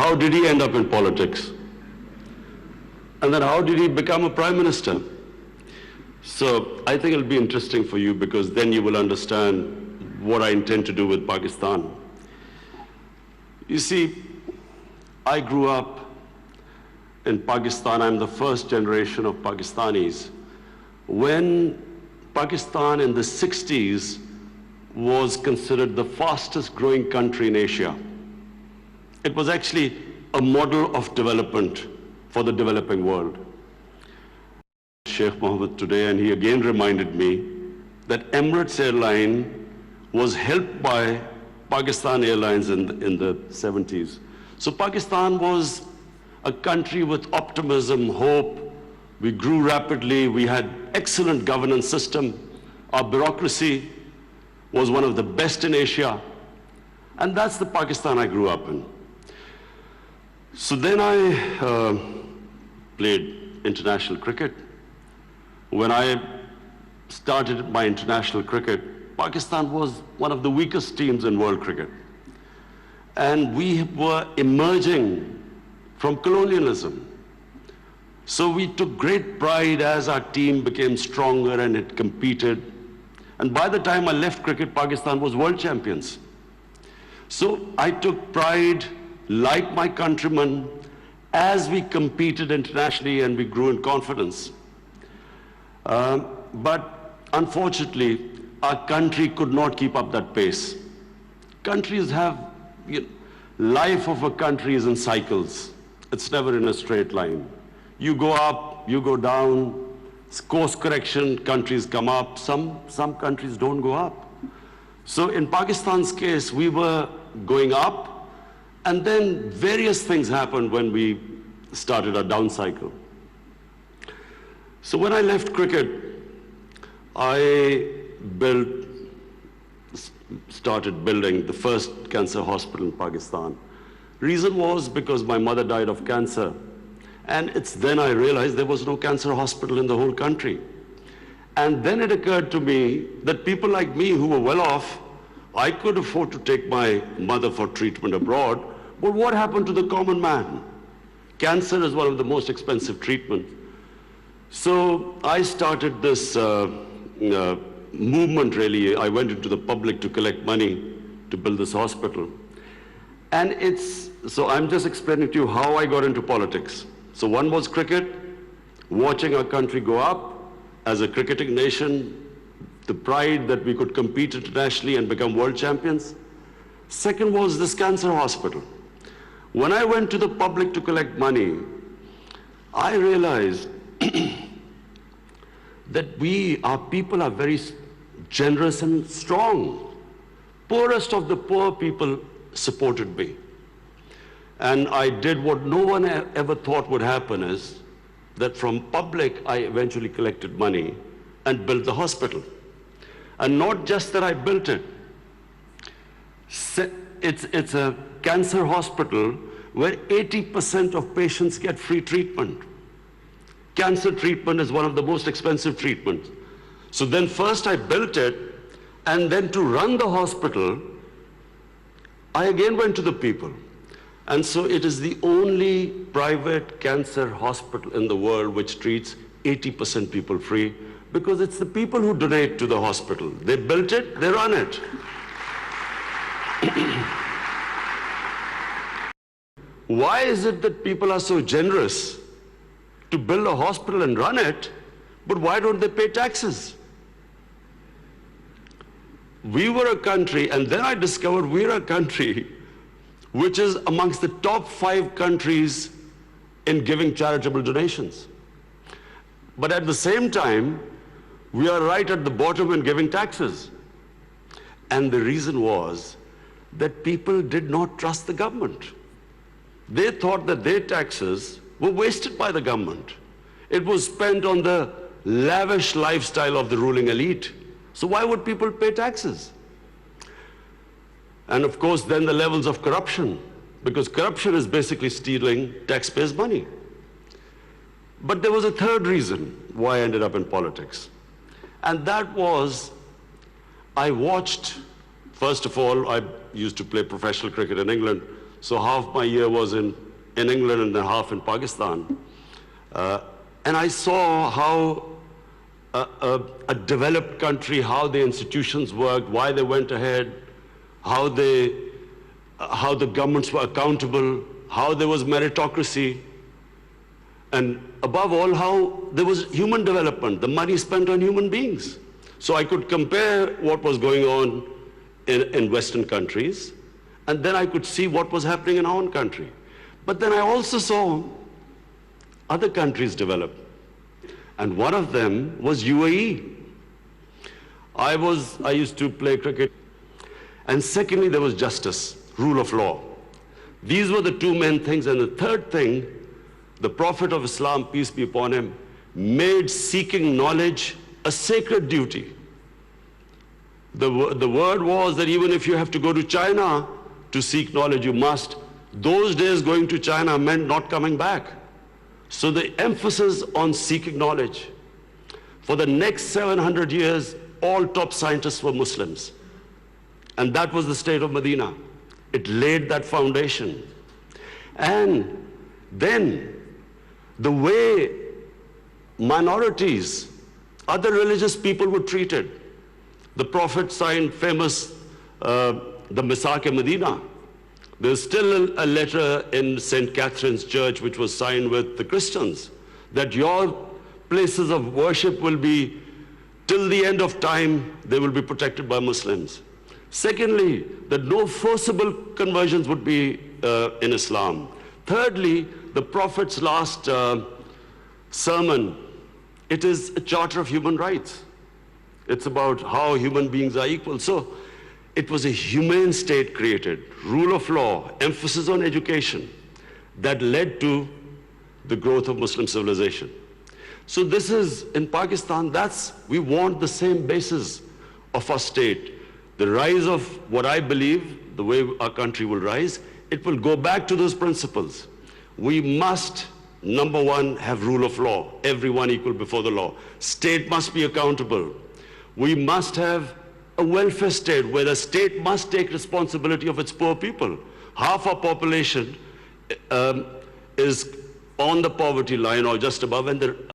how did he end up in politics? And then how did he become a prime minister? So I think it'll be interesting for you, because then you will understand what I intend to do with Pakistan. You see, I grew up in Pakistan. I'm the first generation of Pakistanis. When Pakistan in the 60s was considered the fastest growing country in Asia, it was actually a model of development for the developing world. Sheikh Mohammed today, and he again reminded me that Emirates Airline was helped by Pakistan Airlines in the 70s. So Pakistan was a country with optimism, hope. We grew rapidly. We had excellent governance system. Our bureaucracy was one of the best in Asia. And that's the Pakistan I grew up in. So then I played international cricket. When I started my international cricket, Pakistan was one of the weakest teams in world cricket. And we were emerging from colonialism. So we took great pride as our team became stronger and it competed. And by the time I left cricket, Pakistan was world champions. So I took pride, like my countrymen, as we competed internationally and we grew in confidence. But unfortunately, our country could not keep up that pace. Countries have, life of a country is in cycles. It's never in a straight line. You go up, you go down, course correction, countries come up, some countries don't go up. So in Pakistan's case, we were going up, and then various things happened when we started our down cycle. So when I left cricket, I started building the first cancer hospital in Pakistan. Reason was because my mother died of cancer. And it's then I realized there was no cancer hospital in the whole country. And then it occurred to me that people like me who were well off, I could afford to take my mother for treatment abroad, but what happened to the common man? Cancer is one of the most expensive treatments. So I started this movement, really. I went into the public to collect money to build this hospital. And so I'm just explaining to you how I got into politics. So one was cricket, watching our country go up as a cricketing nation, the pride that we could compete internationally and become world champions. Second was this cancer hospital. When I went to the public to collect money, I realized that our people are very generous and strong. Poorest of the poor people supported me. And I did what no one ever thought would happen, is that from public, I eventually collected money and built the hospital. And not just that I built it. It's a cancer hospital where 80% of patients get free treatment. Cancer treatment is one of the most expensive treatments. So then first I built it, and then to run the hospital, I again went to the people. And so it is the only private cancer hospital in the world which treats 80% people free, because it's the people who donate to the hospital. They built it, they run it. Why is it that people are so generous to build a hospital and run it, but why don't they pay taxes? We were a country, and then I discovered we're a country which is amongst the top 5 countries in giving charitable donations. But at the same time, we are right at the bottom in giving taxes. And the reason was that people did not trust the government. They thought that their taxes were wasted by the government. It was spent on the lavish lifestyle of the ruling elite. So why would people pay taxes? And of course, then the levels of corruption, because corruption is basically stealing taxpayers' money. But there was a third reason why I ended up in politics. And that was, I watched, first of all, I used to play professional cricket in England, So half my year was in England and then half in Pakistan. And I saw how a developed country, how the institutions worked, why they went ahead, how the governments were accountable, how there was meritocracy, and above all, how there was human development, the money spent on human beings. So I could compare what was going on in Western countries, and then I could see what was happening in our own country. But then I also saw other countries develop, and one of them was UAE. I used to play cricket. And secondly, there was justice, rule of law. These were the two main things. And the third thing, the Prophet of Islam, peace be upon him, made seeking knowledge a sacred duty. The word was that even if you have to go to China to seek knowledge, you must. Those days going to China meant not coming back. So the emphasis on seeking knowledge. For the next 700 years, all top scientists were Muslims. And that was the state of Medina. It laid that foundation. And then the way minorities, other religious people were treated. The Prophet signed famous, the Misaq-e-Medina. There's still a letter in St. Catherine's Church which was signed with the Christians that your places of worship will be, till the end of time, they will be protected by Muslims. Secondly, that no forcible conversions would be in Islam. Thirdly, the Prophet's last sermon, it is a charter of human rights. It's about how human beings are equal. So it was a humane state created, rule of law, emphasis on education, that led to the growth of Muslim civilization. So this is, in Pakistan, we want the same basis of our state. The rise of what I believe, the way our country will rise, it will go back to those principles. We must, number one, have rule of law, everyone equal before the law. State must be accountable. We must have a welfare state where the state must take responsibility of its poor people. Half our population is on the poverty line or just above, and